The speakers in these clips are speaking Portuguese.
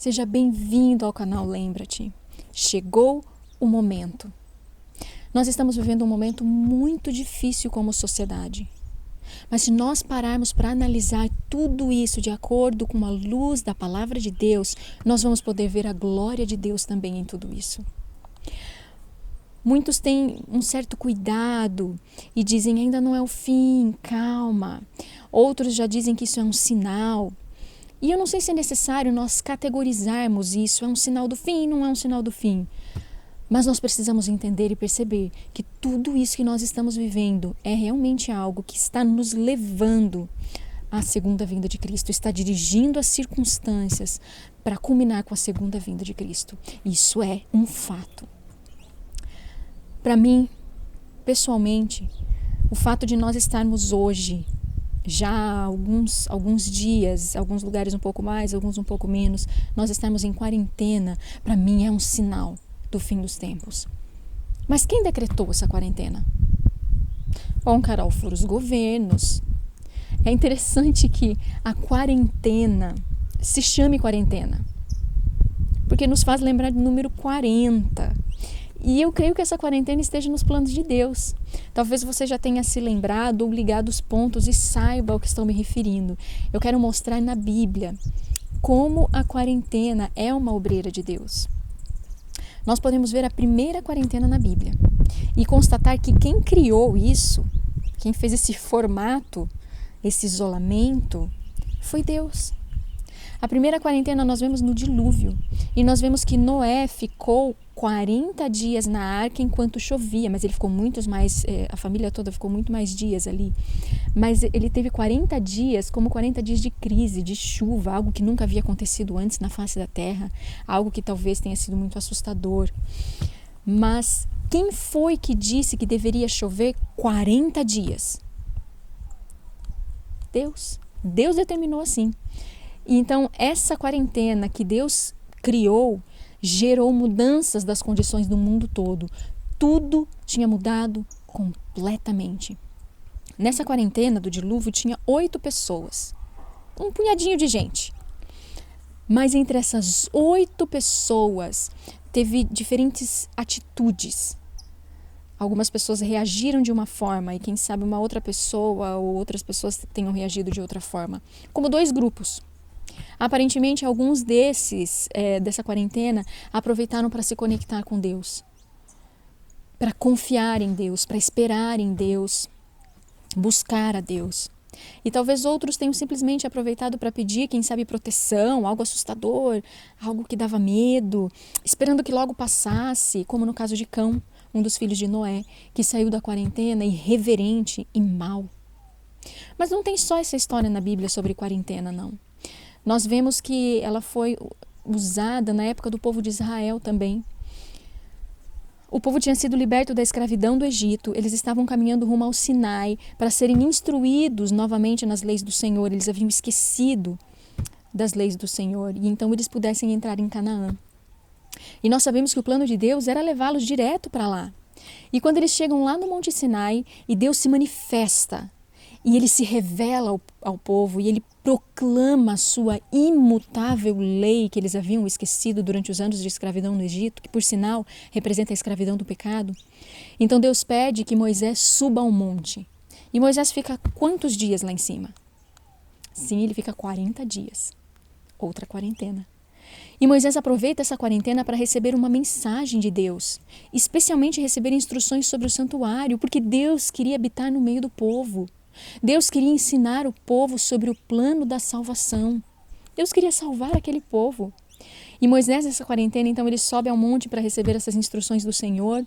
Seja bem-vindo ao canal Lembra-te. Chegou o momento. Nós estamos vivendo um momento muito difícil como sociedade. Mas se nós pararmos para analisar tudo isso de acordo com a luz da palavra de Deus, nós vamos poder ver a glória de Deus também em tudo isso. Muitos têm um certo cuidado e dizem ainda não é o fim, calma. Outros já dizem que isso é um sinal. E eu não sei se é necessário nós categorizarmos isso, é um sinal do fim, não é um sinal do fim. Mas nós precisamos entender e perceber que tudo isso que nós estamos vivendo é realmente algo que está nos levando à segunda vinda de Cristo, está dirigindo as circunstâncias para culminar com a segunda vinda de Cristo. Isso é um fato. Para mim, pessoalmente, o fato de nós estarmos hoje, já há alguns dias, alguns lugares um pouco mais, alguns um pouco menos, nós estamos em quarentena, para mim é um sinal do fim dos tempos. Mas quem decretou essa quarentena? Bom, Carol, foram os governos. É interessante que a quarentena se chame quarentena, porque nos faz lembrar do número 40. E eu creio que essa quarentena esteja nos planos de Deus. Talvez você já tenha se lembrado ou ligado os pontos e saiba ao que estou me referindo. Eu quero mostrar na Bíblia como a quarentena é uma obreira de Deus. Nós podemos ver a primeira quarentena na Bíblia e constatar que quem criou isso, quem fez esse formato, esse isolamento, foi Deus. A primeira quarentena nós vemos no dilúvio e nós vemos que Noé ficou 40 dias na arca enquanto chovia, mas ele ficou muitos mais, a família toda ficou muito mais dias ali. Mas ele teve 40 dias como 40 dias de crise, de chuva, algo que nunca havia acontecido antes na face da terra, algo que talvez tenha sido muito assustador. Mas quem foi que disse que deveria chover 40 dias? Deus. Deus determinou assim. E então, essa quarentena que Deus criou gerou mudanças das condições do mundo todo. Tudo tinha mudado completamente. Nessa quarentena do dilúvio tinha 8 pessoas, um punhadinho de gente. Mas entre essas 8 pessoas teve diferentes atitudes. Algumas pessoas reagiram de uma forma e quem sabe uma outra pessoa ou outras pessoas tenham reagido de outra forma. Como 2 grupos. Aparentemente, alguns dessa quarentena aproveitaram para se conectar com Deus, para confiar em Deus, para esperar em Deus, buscar a Deus. E talvez outros tenham simplesmente aproveitado para pedir, quem sabe, proteção, algo assustador, algo que dava medo, esperando que logo passasse, como no caso de Cão, um dos filhos de Noé, que saiu da quarentena irreverente e mau. Mas não tem só essa história na Bíblia sobre quarentena, não. Nós vemos que ela foi usada na época do povo de Israel também. O povo tinha sido liberto da escravidão do Egito, eles estavam caminhando rumo ao Sinai para serem instruídos novamente nas leis do Senhor. Eles haviam esquecido das leis do Senhor e então eles pudessem entrar em Canaã. E nós sabemos que o plano de Deus era levá-los direto para lá. E quando eles chegam lá no Monte Sinai e Deus se manifesta, e ele se revela ao povo e ele proclama a sua imutável lei que eles haviam esquecido durante os anos de escravidão no Egito, que por sinal representa a escravidão do pecado. Então Deus pede que Moisés suba ao monte. E Moisés fica quantos dias lá em cima? Sim, ele fica 40 dias. Outra quarentena. E Moisés aproveita essa quarentena para receber uma mensagem de Deus, especialmente receber instruções sobre o santuário, porque Deus queria habitar no meio do povo. Deus queria ensinar o povo sobre o plano da salvação. Deus queria salvar aquele povo. E Moisés, nessa quarentena, então, ele sobe ao monte para receber essas instruções do Senhor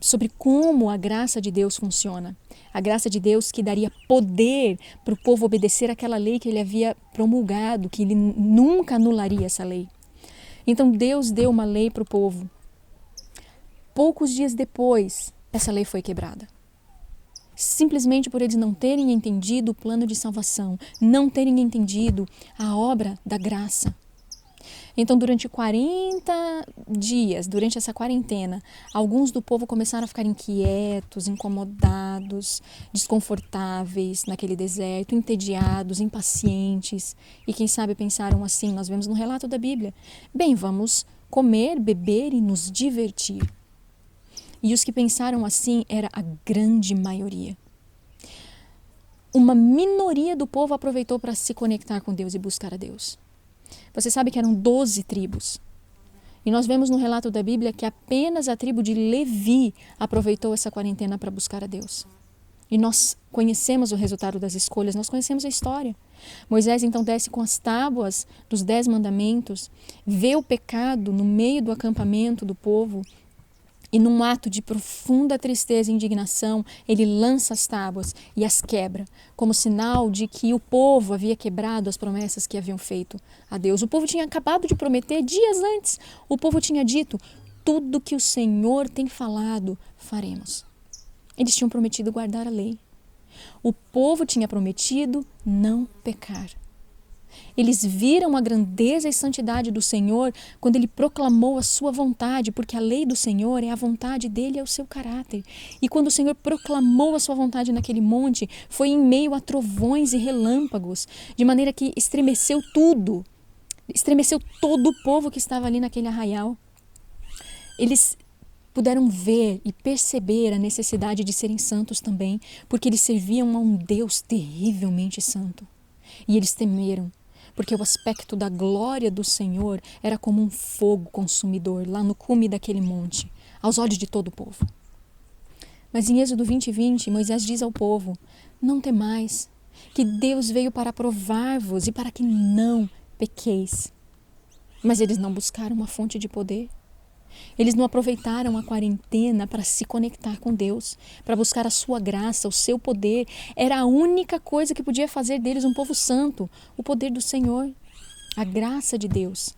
sobre como a graça de Deus funciona. A graça de Deus que daria poder para o povo obedecer aquela lei que ele havia promulgado, que ele nunca anularia essa lei. Então Deus deu uma lei para o povo. Poucos dias depois, essa lei foi quebrada. Simplesmente por eles não terem entendido o plano de salvação, não terem entendido a obra da graça. Então, durante 40 dias, durante essa quarentena, alguns do povo começaram a ficar inquietos, incomodados, desconfortáveis naquele deserto, entediados, impacientes. E quem sabe pensaram assim, nós vemos no relato da Bíblia: bem, vamos comer, beber e nos divertir. E os que pensaram assim era a grande maioria. Uma minoria do povo aproveitou para se conectar com Deus e buscar a Deus. Você sabe que eram 12 tribos. E nós vemos no relato da Bíblia que apenas a tribo de Levi aproveitou essa quarentena para buscar a Deus. E nós conhecemos o resultado das escolhas, nós conhecemos a história. Moisés então desce com as tábuas dos 10 mandamentos, vê o pecado no meio do acampamento do povo, e num ato de profunda tristeza e indignação, ele lança as tábuas e as quebra, como sinal de que o povo havia quebrado as promessas que haviam feito a Deus. O povo tinha acabado de prometer dias antes. O povo tinha dito: tudo que o Senhor tem falado, faremos. Eles tinham prometido guardar a lei. O povo tinha prometido não pecar. Eles viram a grandeza e santidade do Senhor quando Ele proclamou a sua vontade, porque a lei do Senhor é a vontade dEle, é o seu caráter. E quando o Senhor proclamou a sua vontade naquele monte, foi em meio a trovões e relâmpagos, de maneira que estremeceu tudo, estremeceu todo o povo que estava ali naquele arraial. Eles puderam ver e perceber a necessidade de serem santos também, porque eles serviam a um Deus terrivelmente santo. E eles temeram, porque o aspecto da glória do Senhor era como um fogo consumidor lá no cume daquele monte, aos olhos de todo o povo. Mas em Êxodo 20:20, Moisés diz ao povo: não temais, que Deus veio para provar-vos e para que não pequeis. Mas eles não buscaram uma fonte de poder. Eles não aproveitaram a quarentena para se conectar com Deus, para buscar a sua graça, o seu poder. Era a única coisa que podia fazer deles um povo santo, o poder do Senhor, a graça de Deus.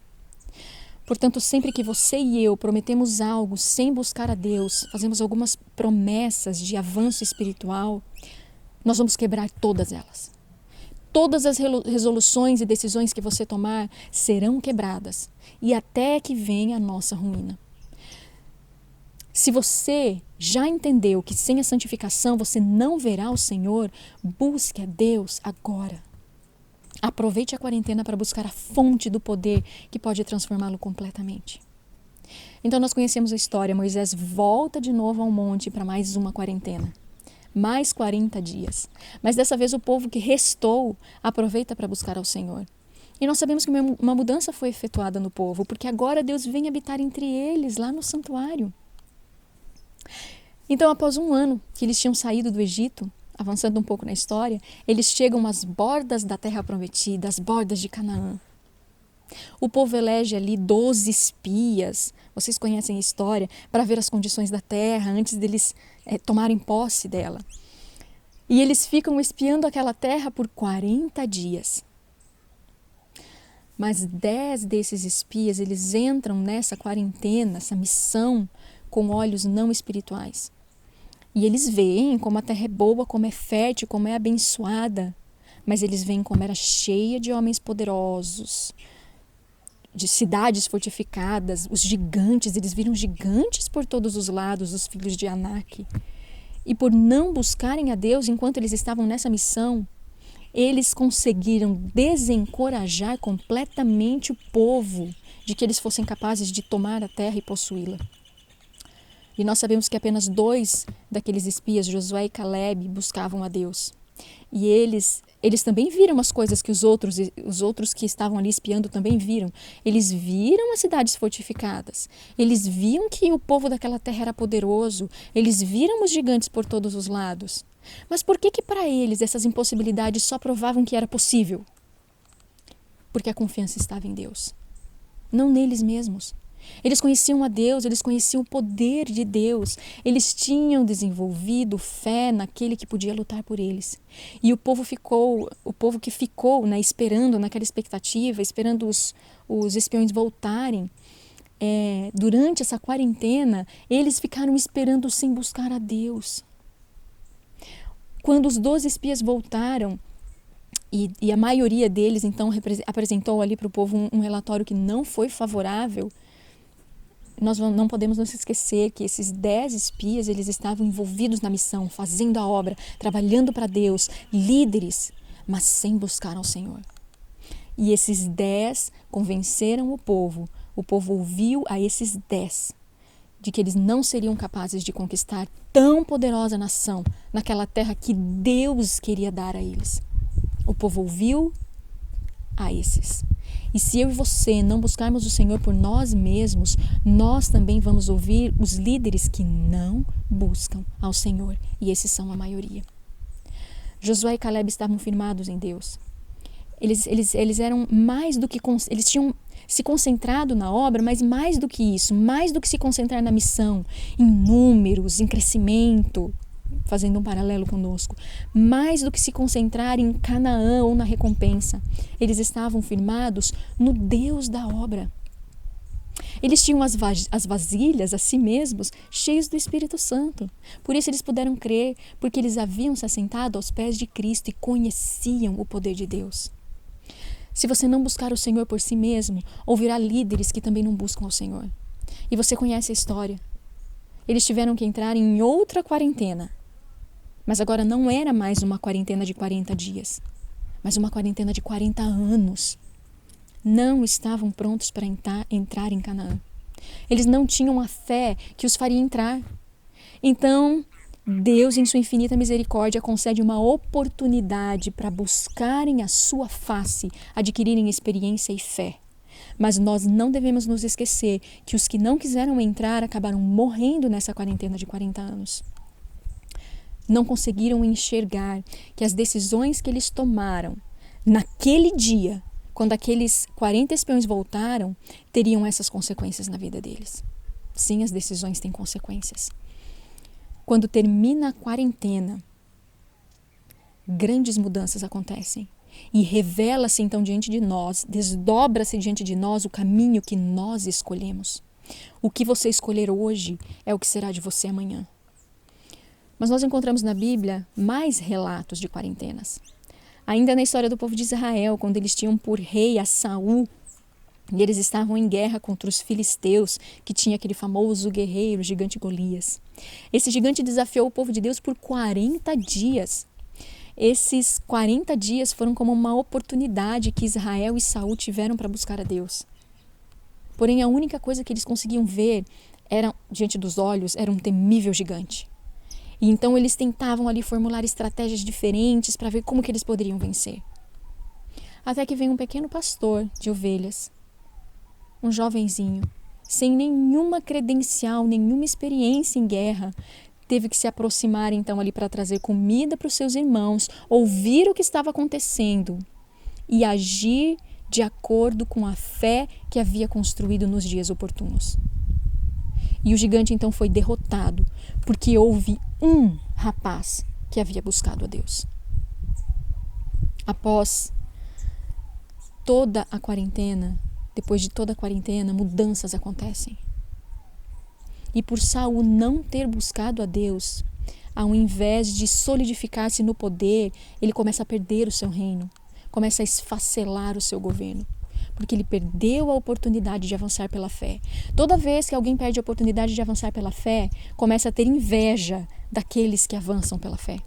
Portanto, sempre que você e eu prometemos algo sem buscar a Deus, fazemos algumas promessas de avanço espiritual, nós vamos quebrar todas elas. Todas as resoluções e decisões que você tomar serão quebradas, e até que venha a nossa ruína. Se você já entendeu que sem a santificação você não verá o Senhor, busque a Deus agora. Aproveite a quarentena para buscar a fonte do poder que pode transformá-lo completamente. Então nós conhecemos a história. Moisés volta de novo ao monte para mais uma quarentena. Mais 40 dias. Mas dessa vez o povo que restou aproveita para buscar ao Senhor. E nós sabemos que uma mudança foi efetuada no povo, porque agora Deus vem habitar entre eles, lá no santuário. Então, após um ano que eles tinham saído do Egito, avançando um pouco na história, eles chegam às bordas da terra prometida, às bordas de Canaã. O povo elege ali 12 espias, vocês conhecem a história, para ver as condições da terra antes deles tomarem posse dela. E eles ficam espiando aquela terra por 40 dias. Mas 10 desses espias, eles entram nessa quarentena, essa missão, com olhos não espirituais. E eles veem como a terra é boa, como é fértil, como é abençoada. Mas eles veem como era cheia de homens poderosos, de cidades fortificadas, os gigantes. Eles viram gigantes por todos os lados, os filhos de Anak. E por não buscarem a Deus enquanto eles estavam nessa missão, eles conseguiram desencorajar completamente o povo de que eles fossem capazes de tomar a terra e possuí-la. E nós sabemos que apenas 2 daqueles espias, Josué e Caleb, buscavam a Deus. E eles também viram as coisas que os outros que estavam ali espiando também viram. Eles viram as cidades fortificadas. Eles viam que o povo daquela terra era poderoso. Eles viram os gigantes por todos os lados. Mas por que para eles essas impossibilidades só provavam que era possível? Porque a confiança estava em Deus, não neles mesmos. Eles conheciam a Deus, eles conheciam o poder de Deus. Eles tinham desenvolvido fé naquele que podia lutar por eles. E o povo que ficou, esperando, naquela expectativa, esperando os espiões voltarem, durante essa quarentena, eles ficaram esperando sem buscar a Deus. Quando os 12 espias voltaram e a maioria deles, então, apresentou ali para o povo um relatório que não foi favorável, nós não podemos nos esquecer que esses 10 espias, eles estavam envolvidos na missão, fazendo a obra, trabalhando para Deus, líderes, mas sem buscar ao Senhor. E esses 10 convenceram o povo ouviu a esses 10 de que eles não seriam capazes de conquistar tão poderosa nação naquela terra que Deus queria dar a eles. O povo ouviu a esses. E se eu e você não buscarmos o Senhor por nós mesmos, nós também vamos ouvir os líderes que não buscam ao Senhor. E esses são a maioria. Josué e Caleb estavam firmados em Deus. Eles eram mais do que... Eles tinham se concentrado na obra, mas mais do que isso, mais do que se concentrar na missão, em números, em crescimento, fazendo um paralelo conosco, mais do que se concentrar em Canaã ou na recompensa, eles estavam firmados no Deus da obra. Eles tinham as vasilhas a si mesmos cheios do Espírito Santo. Por isso eles puderam crer, porque eles haviam se assentado aos pés de Cristo e conheciam o poder de Deus. Se você não buscar o Senhor por si mesmo, ouvirá líderes que também não buscam ao Senhor. E você conhece a história. Eles tiveram que entrar em outra quarentena. Mas agora não era mais uma quarentena de 40 dias, mas uma quarentena de 40 anos. Não estavam prontos para entrar em Canaã. Eles não tinham a fé que os faria entrar. Então, Deus, em sua infinita misericórdia, concede uma oportunidade para buscarem a sua face, adquirirem experiência e fé. Mas nós não devemos nos esquecer que os que não quiseram entrar acabaram morrendo nessa quarentena de 40 anos. Não conseguiram enxergar que as decisões que eles tomaram naquele dia, quando aqueles 40 espiões voltaram, teriam essas consequências na vida deles. Sim, as decisões têm consequências. Quando termina a quarentena, grandes mudanças acontecem. E revela-se então diante de nós, desdobra-se diante de nós o caminho que nós escolhemos. O que você escolher hoje é o que será de você amanhã. Mas nós encontramos na Bíblia mais relatos de quarentenas. Ainda na história do povo de Israel, quando eles tinham por rei a Saul, e eles estavam em guerra contra os filisteus, que tinha aquele famoso guerreiro, gigante Golias. Esse gigante desafiou o povo de Deus por 40 dias. Esses 40 dias foram como uma oportunidade que Israel e Saul tiveram para buscar a Deus. Porém, a única coisa que eles conseguiam ver diante dos olhos era um temível gigante. E então eles tentavam ali formular estratégias diferentes para ver como que eles poderiam vencer. Até que vem um pequeno pastor de ovelhas, um jovenzinho, sem nenhuma credencial, nenhuma experiência em guerra, teve que se aproximar então ali para trazer comida para os seus irmãos, ouvir o que estava acontecendo e agir de acordo com a fé que havia construído nos dias oportunos. E o gigante então foi derrotado, porque houve um rapaz que havia buscado a Deus. Após toda a quarentena, depois de toda a quarentena, mudanças acontecem. E por Saul não ter buscado a Deus, ao invés de solidificar-se no poder, ele começa a perder o seu reino, começa a esfacelar o seu governo, porque ele perdeu a oportunidade de avançar pela fé. Toda vez que alguém perde a oportunidade de avançar pela fé, começa a ter inveja daqueles que avançam pela fé.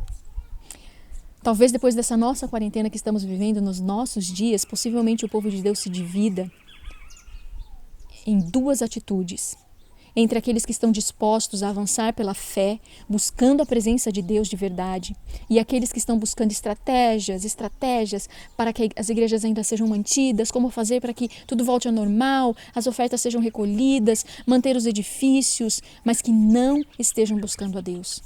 Talvez depois dessa nossa quarentena que estamos vivendo nos nossos dias, possivelmente o povo de Deus se divida em duas atitudes. Entre aqueles que estão dispostos a avançar pela fé, buscando a presença de Deus de verdade, e aqueles que estão buscando estratégias para que as igrejas ainda sejam mantidas, como fazer para que tudo volte ao normal, as ofertas sejam recolhidas, manter os edifícios, mas que não estejam buscando a Deus.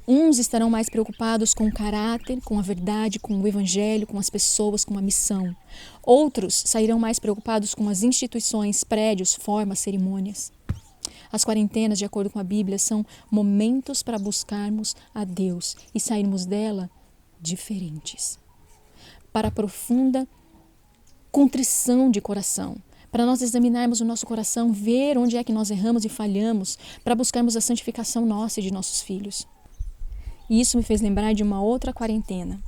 Uns estarão mais preocupados com o caráter, com a verdade, com o evangelho, com as pessoas, com a missão. Outros sairão mais preocupados com as instituições, prédios, formas, cerimônias. As quarentenas, de acordo com a Bíblia, são momentos para buscarmos a Deus e sairmos dela diferentes. Para a profunda contrição de coração, para nós examinarmos o nosso coração, ver onde é que nós erramos e falhamos, para buscarmos a santificação nossa e de nossos filhos. E isso me fez lembrar de uma outra quarentena.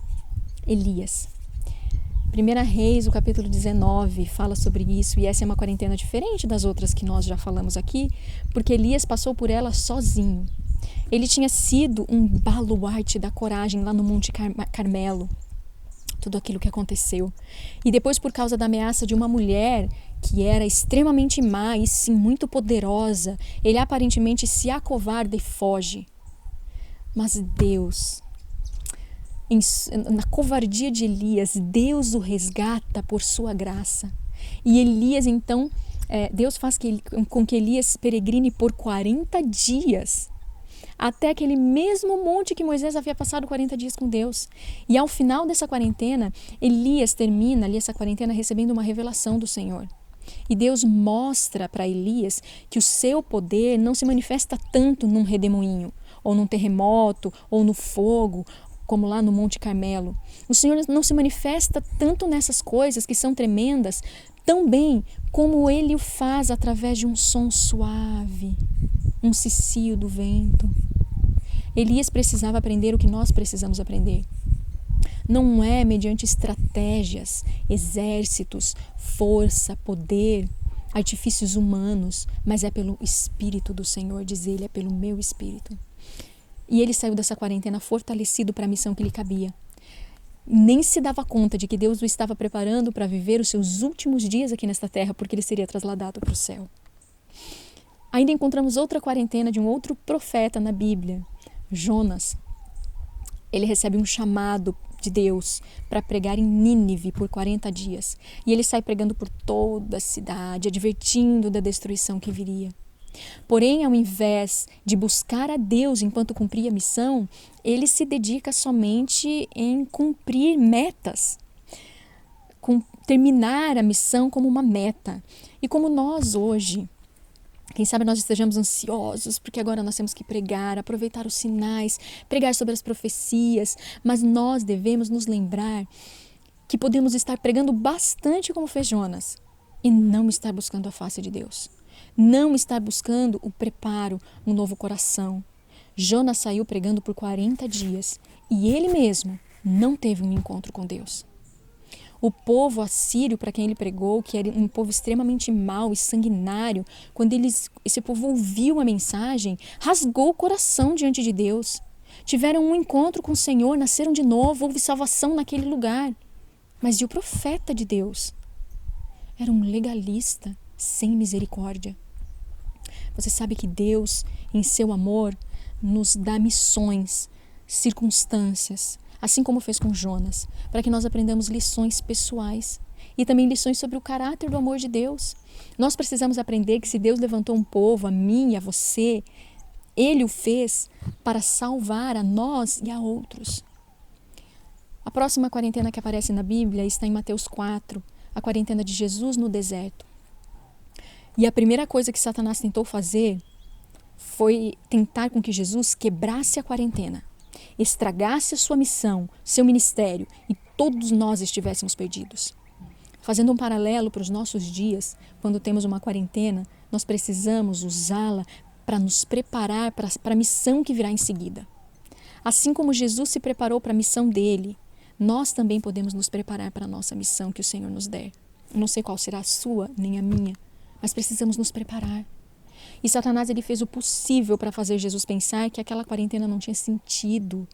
Elias. 1 Reis, o capítulo 19, fala sobre isso, e essa é uma quarentena diferente das outras que nós já falamos aqui, porque Elias passou por ela sozinho. Ele tinha sido um baluarte da coragem lá no Monte Carmelo, tudo aquilo que aconteceu. E depois, por causa da ameaça de uma mulher que era extremamente má e sim muito poderosa, ele aparentemente se acovarda e foge. Mas Deus, na covardia de Elias, Deus o resgata por sua graça. E Elias, então, Deus faz com que Elias peregrine por 40 dias até aquele mesmo monte que Moisés havia passado 40 dias com Deus. E ao final dessa quarentena, Elias termina ali essa quarentena recebendo uma revelação do Senhor. E Deus mostra para Elias que o seu poder não se manifesta tanto num redemoinho, ou num terremoto, ou no fogo, como lá no Monte Carmelo. O Senhor não se manifesta tanto nessas coisas que são tremendas, tão bem como Ele o faz através de um som suave, um cicio do vento. Elias precisava aprender o que nós precisamos aprender. Não é mediante estratégias, exércitos, força, poder, artifícios humanos, mas é pelo Espírito do Senhor, diz ele, é pelo meu Espírito. E ele saiu dessa quarentena fortalecido para a missão que lhe cabia. Nem se dava conta de que Deus o estava preparando para viver os seus últimos dias aqui nesta terra, porque ele seria trasladado para o céu. Ainda encontramos outra quarentena de um outro profeta na Bíblia, Jonas. Ele recebe um chamado de Deus para pregar em Nínive por 40 dias. E ele sai pregando por toda a cidade, advertindo da destruição que viria. Porém, ao invés de buscar a Deus enquanto cumpria a missão, ele se dedica somente em cumprir metas, terminar a missão como uma meta. E como nós hoje, quem sabe nós estejamos ansiosos, porque agora nós temos que pregar, aproveitar os sinais, pregar sobre as profecias, mas nós devemos nos lembrar que podemos estar pregando bastante como fez Jonas e não estar buscando a face de Deus. Não estar buscando o preparo, um novo coração. Jonas saiu pregando por 40 dias e ele mesmo não teve um encontro com Deus. O povo assírio para quem ele pregou, que era um povo extremamente mau e sanguinário, quando esse povo ouviu a mensagem, rasgou o coração diante de Deus. Tiveram um encontro com o Senhor, nasceram de novo, houve salvação naquele lugar. Mas e o profeta de Deus? Era um legalista, sem misericórdia. Você sabe que Deus, em seu amor, nos dá missões, circunstâncias, assim como fez com Jonas, para que nós aprendamos lições pessoais e também lições sobre o caráter do amor de Deus. Nós precisamos aprender que se Deus levantou um povo, a mim e a você, Ele o fez para salvar a nós e a outros. A próxima quarentena que aparece na Bíblia está em Mateus 4, a quarentena de Jesus no deserto. E a primeira coisa que Satanás tentou fazer foi tentar com que Jesus quebrasse a quarentena, estragasse a sua missão, seu ministério e todos nós estivéssemos perdidos. Fazendo um paralelo para os nossos dias, quando temos uma quarentena, nós precisamos usá-la para nos preparar para a missão que virá em seguida. Assim como Jesus se preparou para a missão dele, nós também podemos nos preparar para a nossa missão que o Senhor nos der. Eu não sei qual será a sua, nem a minha, mas precisamos nos preparar. E Satanás ele fez o possível para fazer Jesus pensar que aquela quarentena não tinha sentido.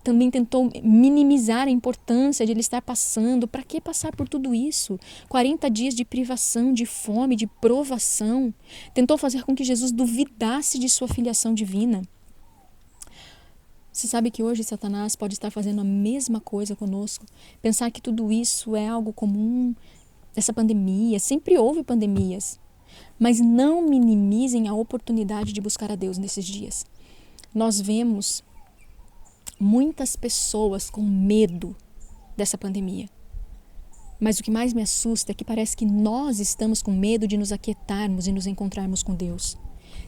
Também tentou minimizar a importância de ele estar passando. Para que passar por tudo isso? 40 dias de privação, de fome, de provação. Tentou fazer com que Jesus duvidasse de sua filiação divina. Você sabe que hoje Satanás pode estar fazendo a mesma coisa conosco? Pensar que tudo isso é algo comum, essa pandemia. Sempre houve pandemias. Mas não minimizem a oportunidade de buscar a Deus nesses dias. Nós vemos muitas pessoas com medo dessa pandemia. Mas o que mais me assusta é que parece que nós estamos com medo de nos aquietarmos e nos encontrarmos com Deus.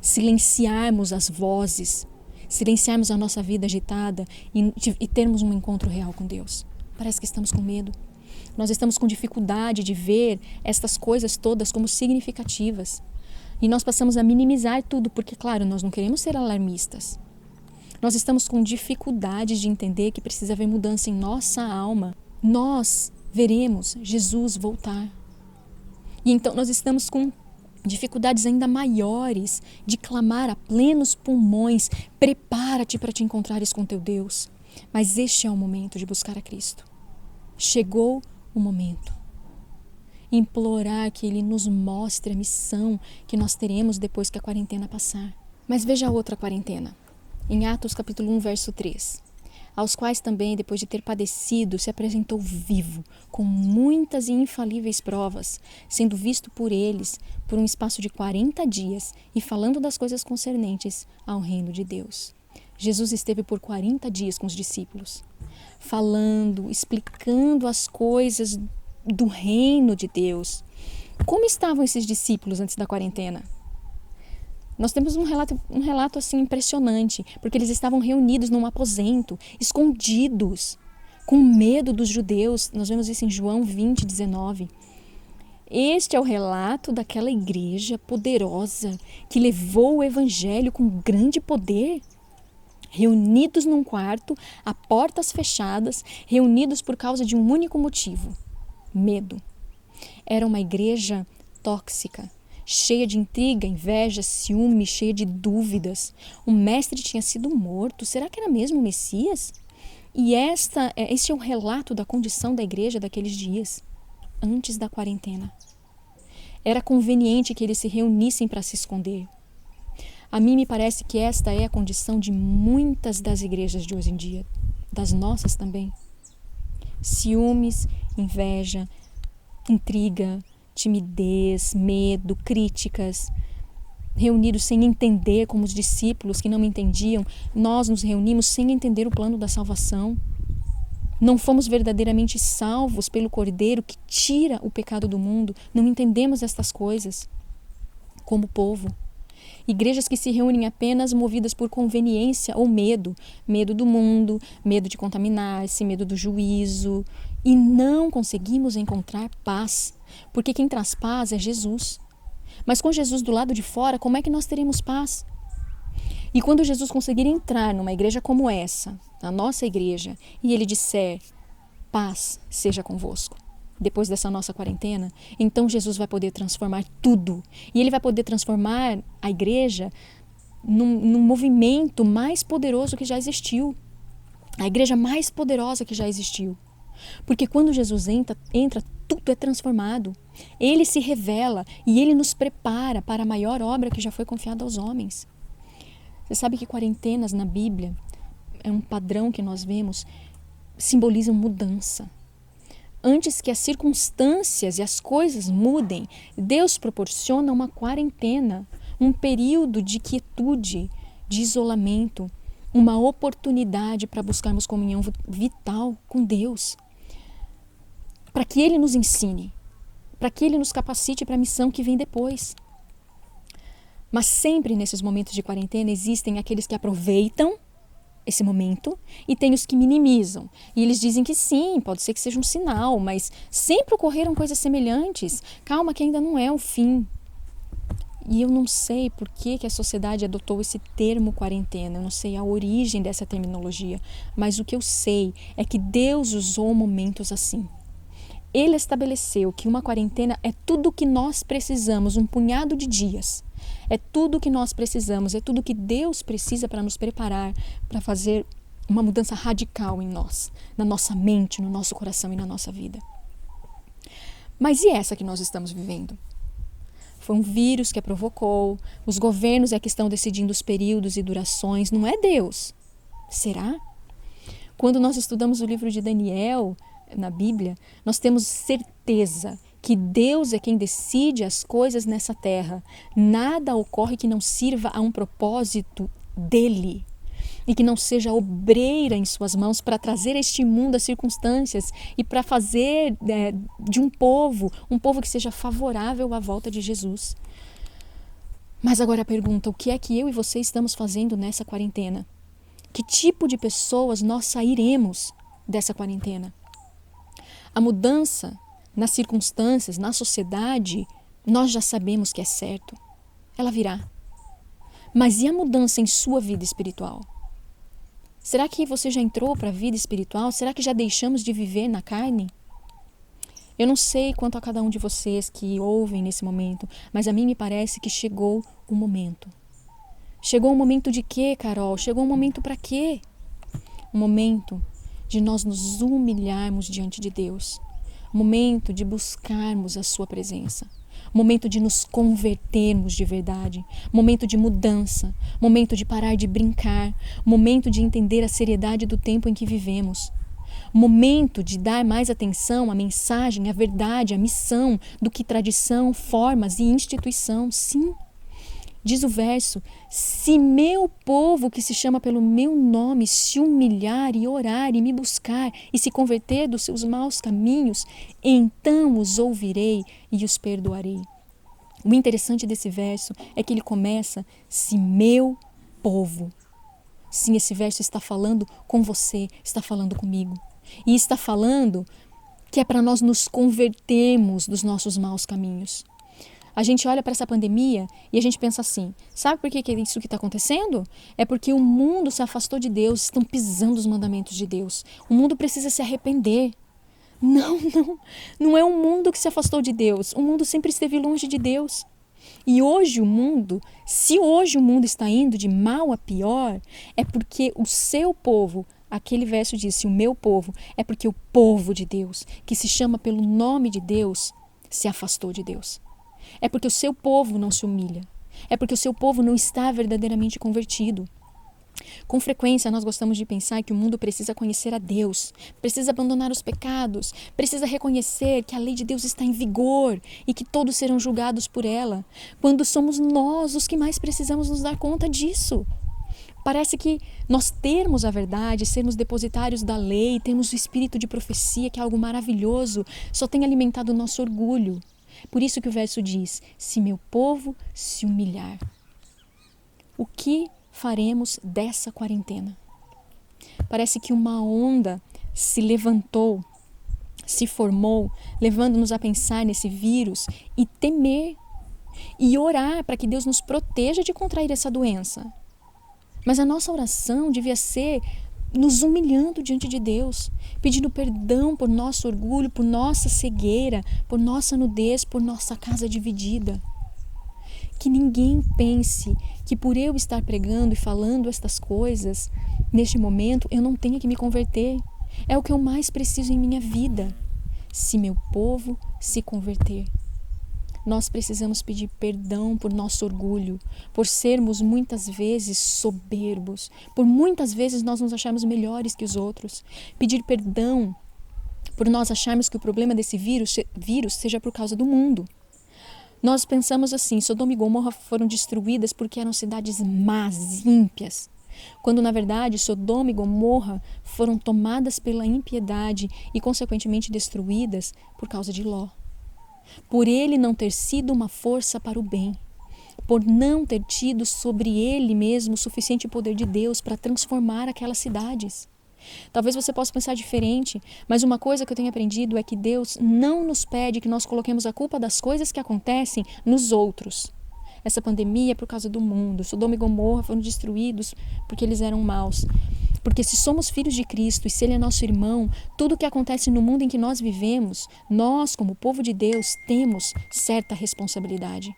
Silenciarmos as vozes, silenciarmos a nossa vida agitada e termos um encontro real com Deus. Parece que estamos com medo. Nós estamos com dificuldade de ver estas coisas todas como significativas. E nós passamos a minimizar tudo, porque, claro, nós não queremos ser alarmistas. Nós estamos com dificuldades de entender que precisa haver mudança em nossa alma. Nós veremos Jesus voltar. E então nós estamos com dificuldades ainda maiores de clamar a plenos pulmões: prepara-te para te encontrares com teu Deus. Mas este é o momento de buscar a Cristo. Chegou o momento. Implorar que Ele nos mostre a missão que nós teremos depois que a quarentena passar. Mas veja a outra quarentena. Em Atos capítulo 1, verso 3. Aos quais também, depois de ter padecido, se apresentou vivo, com muitas e infalíveis provas, sendo visto por eles por um espaço de 40 dias e falando das coisas concernentes ao reino de Deus. Jesus esteve por 40 dias com os discípulos, falando, explicando as coisas do reino de Deus. Como estavam esses discípulos antes da quarentena? Nós temos um relato assim impressionante, porque eles estavam reunidos num aposento, escondidos, com medo dos judeus. Nós vemos isso em João 20, 19. Este é o relato daquela igreja poderosa que levou o evangelho com grande poder. Reunidos num quarto, a portas fechadas, reunidos por causa de um único motivo: medo. Era uma igreja tóxica, cheia de intriga, inveja, ciúme, cheia de dúvidas. O mestre tinha sido morto. Será que era mesmo o Messias? E este é o relato da condição da igreja daqueles dias, antes da quarentena. Era conveniente que eles se reunissem para se esconder. A mim me parece que esta é a condição de muitas das igrejas de hoje em dia, das nossas também. Ciúmes, inveja, intriga, timidez, medo, críticas, reunidos sem entender, como os discípulos que não entendiam. Nós nos reunimos sem entender o plano da salvação. Não fomos verdadeiramente salvos pelo Cordeiro que tira o pecado do mundo. Não entendemos estas coisas como povo. Igrejas que se reúnem apenas movidas por conveniência ou medo. Medo do mundo, medo de contaminar-se, medo do juízo. E não conseguimos encontrar paz, porque quem traz paz é Jesus. Mas com Jesus do lado de fora, como é que nós teremos paz? E quando Jesus conseguir entrar numa igreja como essa, a nossa igreja, e Ele disser: paz seja convosco, depois dessa nossa quarentena, então Jesus vai poder transformar tudo. E Ele vai poder transformar a igreja num movimento mais poderoso que já existiu. A igreja mais poderosa que já existiu. Porque quando Jesus entra, tudo é transformado. Ele se revela e Ele nos prepara para a maior obra que já foi confiada aos homens. Você sabe que quarentenas na Bíblia, é um padrão que nós vemos, simbolizam mudança. Antes que as circunstâncias e as coisas mudem, Deus proporciona uma quarentena, um período de quietude, de isolamento, uma oportunidade para buscarmos comunhão vital com Deus. Para que Ele nos ensine, para que Ele nos capacite para a missão que vem depois. Mas sempre nesses momentos de quarentena existem aqueles que aproveitam esse momento e tem os que minimizam. E eles dizem que sim, pode ser que seja um sinal, mas sempre ocorreram coisas semelhantes. Calma que ainda não é o fim. E eu não sei por que a sociedade adotou esse termo quarentena, eu não sei a origem dessa terminologia, mas o que eu sei é que Deus usou momentos assim. Ele estabeleceu que uma quarentena é tudo o que nós precisamos, um punhado de dias. É tudo o que nós precisamos, é tudo o que Deus precisa para nos preparar para fazer uma mudança radical em nós, na nossa mente, no nosso coração e na nossa vida. Mas e essa que nós estamos vivendo? Foi um vírus que a provocou, os governos é que estão decidindo os períodos e durações, não é Deus. Será? Quando nós estudamos o livro de Daniel, na Bíblia, nós temos certeza que Deus é quem decide as coisas nessa terra. Nada ocorre que não sirva a um propósito dele e que não seja obreira em suas mãos para trazer a este mundo as circunstâncias e para fazer de um povo que seja favorável à volta de Jesus. Mas agora a pergunta: o que é que eu e você estamos fazendo nessa quarentena? Que tipo de pessoas nós sairemos dessa quarentena? A mudança nas circunstâncias, na sociedade, nós já sabemos que é certo. Ela virá. Mas e a mudança em sua vida espiritual? Será que você já entrou para a vida espiritual? Será que já deixamos de viver na carne? Eu não sei quanto a cada um de vocês que ouvem nesse momento, mas a mim me parece que chegou o momento. Chegou o momento de quê, Carol? Chegou o momento para quê? O momento de nós nos humilharmos diante de Deus. O momento de buscarmos a sua presença. O momento de nos convertermos de verdade. O momento de mudança. O momento de parar de brincar. O momento de entender a seriedade do tempo em que vivemos. Momento de dar mais atenção à mensagem, à verdade, à missão, do que tradição, formas e instituição. Sim, diz o verso, se meu povo que se chama pelo meu nome se humilhar e orar e me buscar e se converter dos seus maus caminhos, então os ouvirei e os perdoarei. O interessante desse verso é que ele começa, se meu povo. Sim, esse verso está falando com você, está falando comigo. E está falando que é para nós nos convertermos dos nossos maus caminhos. A gente olha para essa pandemia e a gente pensa assim, sabe por que é isso que está acontecendo? É porque o mundo se afastou de Deus, estão pisando os mandamentos de Deus. O mundo precisa se arrepender. Não é o mundo que se afastou de Deus. O mundo sempre esteve longe de Deus. E hoje o mundo, se hoje o mundo está indo de mal a pior, é porque o seu povo, aquele verso disse, o meu povo, é porque o povo de Deus, que se chama pelo nome de Deus, se afastou de Deus. É porque o seu povo não se humilha. É porque o seu povo não está verdadeiramente convertido. Com frequência, nós gostamos de pensar que o mundo precisa conhecer a Deus, precisa abandonar os pecados, precisa reconhecer que a lei de Deus está em vigor e que todos serão julgados por ela, quando somos nós os que mais precisamos nos dar conta disso. Parece que nós termos a verdade, sermos depositários da lei, termos o espírito de profecia, que é algo maravilhoso, só tem alimentado o nosso orgulho. Por isso que o verso diz, se meu povo se humilhar. O que faremos dessa quarentena? Parece que uma onda se levantou, se formou, levando-nos a pensar nesse vírus e temer e orar para que Deus nos proteja de contrair essa doença. Mas a nossa oração devia ser nos humilhando diante de Deus, pedindo perdão por nosso orgulho, por nossa cegueira, por nossa nudez, por nossa casa dividida. Que ninguém pense que por eu estar pregando e falando estas coisas, neste momento eu não tenha que me converter. É o que eu mais preciso em minha vida. Se meu povo se converter. Nós precisamos pedir perdão por nosso orgulho, por sermos muitas vezes soberbos, por muitas vezes nós nos acharmos melhores que os outros. Pedir perdão por nós acharmos que o problema desse vírus seja por causa do mundo. Nós pensamos assim, Sodoma e Gomorra foram destruídas porque eram cidades más, ímpias. Quando na verdade Sodoma e Gomorra foram tomadas pela impiedade e consequentemente destruídas por causa de Ló. Por ele não ter sido uma força para o bem, por não ter tido sobre ele mesmo o suficiente poder de Deus para transformar aquelas cidades. Talvez você possa pensar diferente, mas uma coisa que eu tenho aprendido é que Deus não nos pede que nós coloquemos a culpa das coisas que acontecem nos outros. Essa pandemia é por causa do mundo, Sodoma e Gomorra foram destruídos porque eles eram maus. Porque se somos filhos de Cristo e se Ele é nosso irmão, tudo o que acontece no mundo em que nós vivemos, nós, como povo de Deus, temos certa responsabilidade.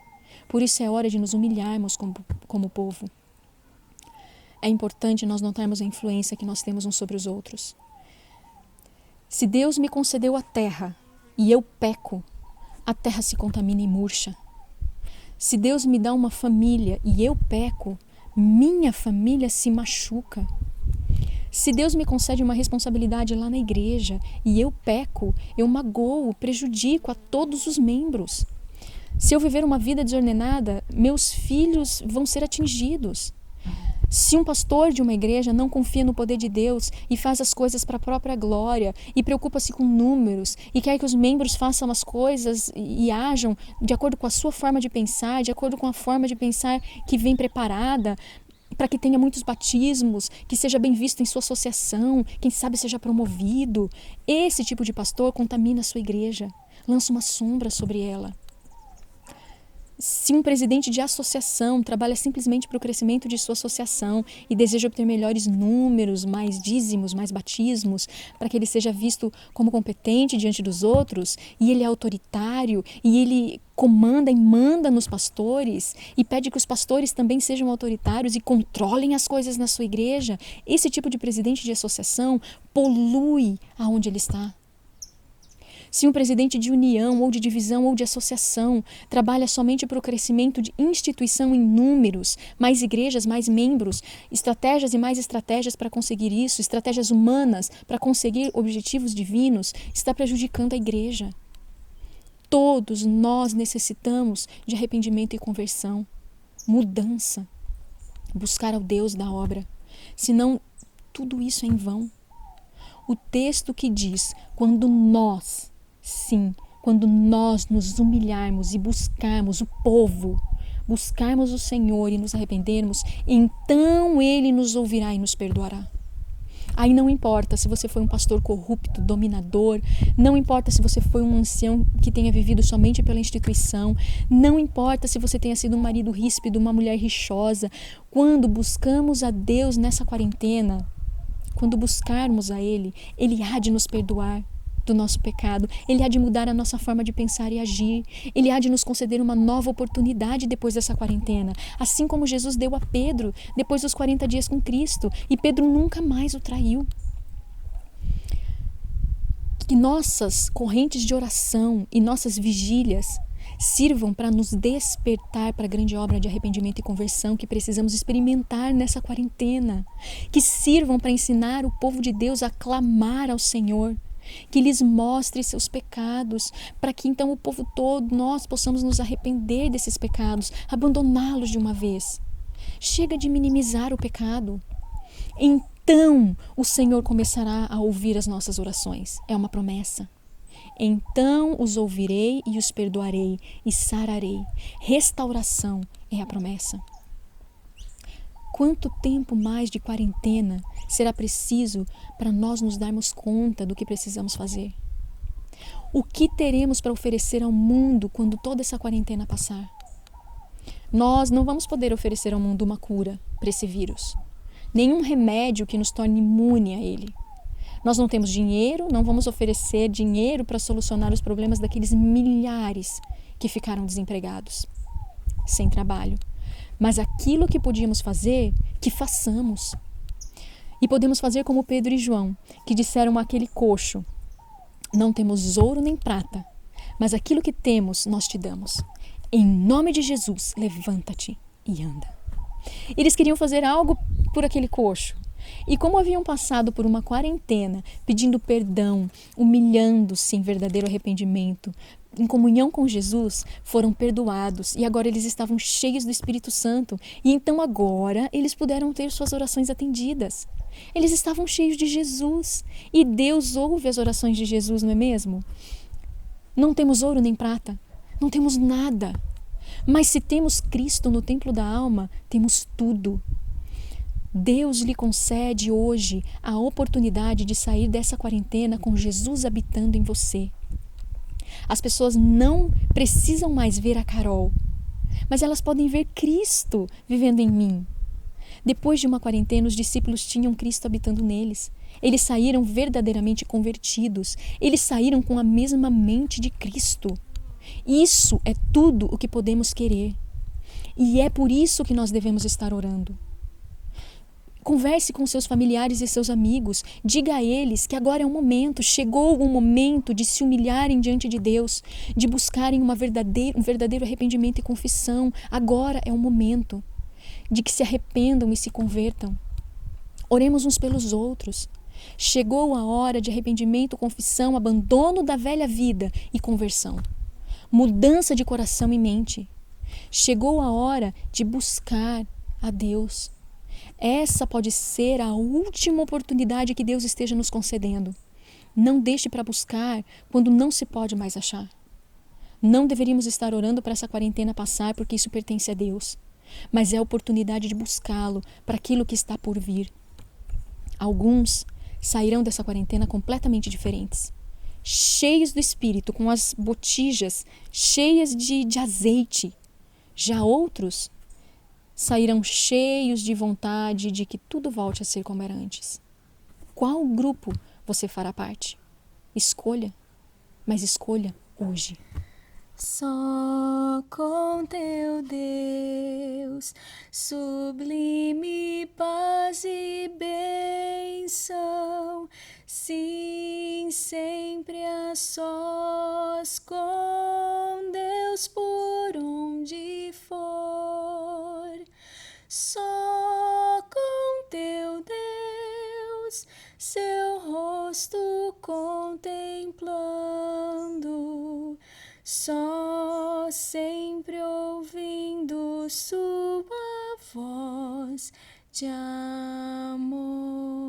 Por isso é hora de nos humilharmos como povo. É importante nós notarmos a influência que nós temos uns sobre os outros. Se Deus me concedeu a terra e eu peco, a terra se contamina e murcha. Se Deus me dá uma família e eu peco, minha família se machuca. Se Deus me concede uma responsabilidade lá na igreja e eu peco, eu magoo, prejudico a todos os membros. Se eu viver uma vida desordenada, meus filhos vão ser atingidos. Se um pastor de uma igreja não confia no poder de Deus e faz as coisas para a própria glória e preocupa-se com números e quer que os membros façam as coisas e ajam de acordo com a sua forma de pensar, de acordo com a forma de pensar que vem preparada, para que tenha muitos batismos, que seja bem visto em sua associação, quem sabe seja promovido. Esse tipo de pastor contamina a sua igreja, lança uma sombra sobre ela. Se um presidente de associação trabalha simplesmente para o crescimento de sua associação e deseja obter melhores números, mais dízimos, mais batismos, para que ele seja visto como competente diante dos outros, e ele é autoritário, e ele comanda e manda nos pastores, e pede que os pastores também sejam autoritários e controlem as coisas na sua igreja, esse tipo de presidente de associação polui aonde ele está. Se um presidente de união, ou de divisão, ou de associação trabalha somente para o crescimento de instituição em números, mais igrejas, mais membros, estratégias e mais estratégias para conseguir isso, estratégias humanas para conseguir objetivos divinos, está prejudicando a igreja. Todos nós necessitamos de arrependimento e conversão, mudança, buscar ao Deus da obra. Senão, tudo isso é em vão. O texto que diz, quando nós nos humilharmos e buscarmos o povo, buscarmos o Senhor e nos arrependermos, então Ele nos ouvirá e nos perdoará. Aí não importa se você foi um pastor corrupto, dominador, não importa se você foi um ancião que tenha vivido somente pela instituição, não importa se você tenha sido um marido ríspido, uma mulher rixosa. Quando buscamos a Deus nessa quarentena, quando buscarmos a Ele, Ele há de nos perdoar do nosso pecado, Ele há de mudar a nossa forma de pensar e agir, Ele há de nos conceder uma nova oportunidade depois dessa quarentena, assim como Jesus deu a Pedro depois dos 40 dias com Cristo, e Pedro nunca mais o traiu. Que nossas correntes de oração e nossas vigílias sirvam para nos despertar para a grande obra de arrependimento e conversão que precisamos experimentar nessa quarentena, que sirvam para ensinar o povo de Deus a clamar ao Senhor, que lhes mostre seus pecados, para que então o povo todo, nós possamos nos arrepender desses pecados, abandoná-los de uma vez. Chega de minimizar o pecado. Então o Senhor começará a ouvir as nossas orações. É uma promessa. Então os ouvirei e os perdoarei e sararei. Restauração é a promessa. Quanto tempo mais de quarentena será preciso para nós nos darmos conta do que precisamos fazer? O que teremos para oferecer ao mundo quando toda essa quarentena passar? Nós não vamos poder oferecer ao mundo uma cura para esse vírus, nenhum remédio que nos torne imune a ele. Nós não temos dinheiro, não vamos oferecer dinheiro para solucionar os problemas daqueles milhares que ficaram desempregados, sem trabalho. Mas aquilo que podíamos fazer, que façamos. E podemos fazer como Pedro e João, que disseram àquele coxo: não temos ouro nem prata, mas aquilo que temos nós te damos. Em nome de Jesus, levanta-te e anda. Eles queriam fazer algo por aquele coxo. E como haviam passado por uma quarentena, pedindo perdão, humilhando-se em verdadeiro arrependimento, em comunhão com Jesus, foram perdoados e agora eles estavam cheios do Espírito Santo. E então agora eles puderam ter suas orações atendidas. Eles estavam cheios de Jesus e Deus ouve as orações de Jesus, não é mesmo? Não temos ouro nem prata, não temos nada. Mas se temos Cristo no templo da alma, temos tudo. Deus lhe concede hoje a oportunidade de sair dessa quarentena com Jesus habitando em você. As pessoas não precisam mais ver a Carol, mas elas podem ver Cristo vivendo em mim. Depois de uma quarentena, os discípulos tinham Cristo habitando neles. Eles saíram verdadeiramente convertidos. Eles saíram com a mesma mente de Cristo. Isso é tudo o que podemos querer. E é por isso que nós devemos estar orando. Converse com seus familiares e seus amigos. Diga a eles que agora é o momento, chegou o momento de se humilharem diante de Deus, de buscarem um verdadeiro arrependimento e confissão. Agora é o momento de que se arrependam e se convertam. Oremos uns pelos outros. Chegou a hora de arrependimento, confissão, abandono da velha vida e conversão. Mudança de coração e mente. Chegou a hora de buscar a Deus. Essa pode ser a última oportunidade que Deus esteja nos concedendo. Não deixe para buscar quando não se pode mais achar. Não deveríamos estar orando para essa quarentena passar porque isso pertence a Deus. Mas é a oportunidade de buscá-lo para aquilo que está por vir. Alguns sairão dessa quarentena completamente diferentes. Cheios do Espírito, com as botijas cheias de azeite, Já outros sairão cheios de vontade de que tudo volte a ser como era antes. Qual grupo você fará parte? Escolha, mas escolha hoje. Só com teu Deus, sublime paz e bênção, sim, sempre a sós com Deus por onde for. Só com teu Deus, seu rosto contemplando, só sempre ouvindo sua voz de amor.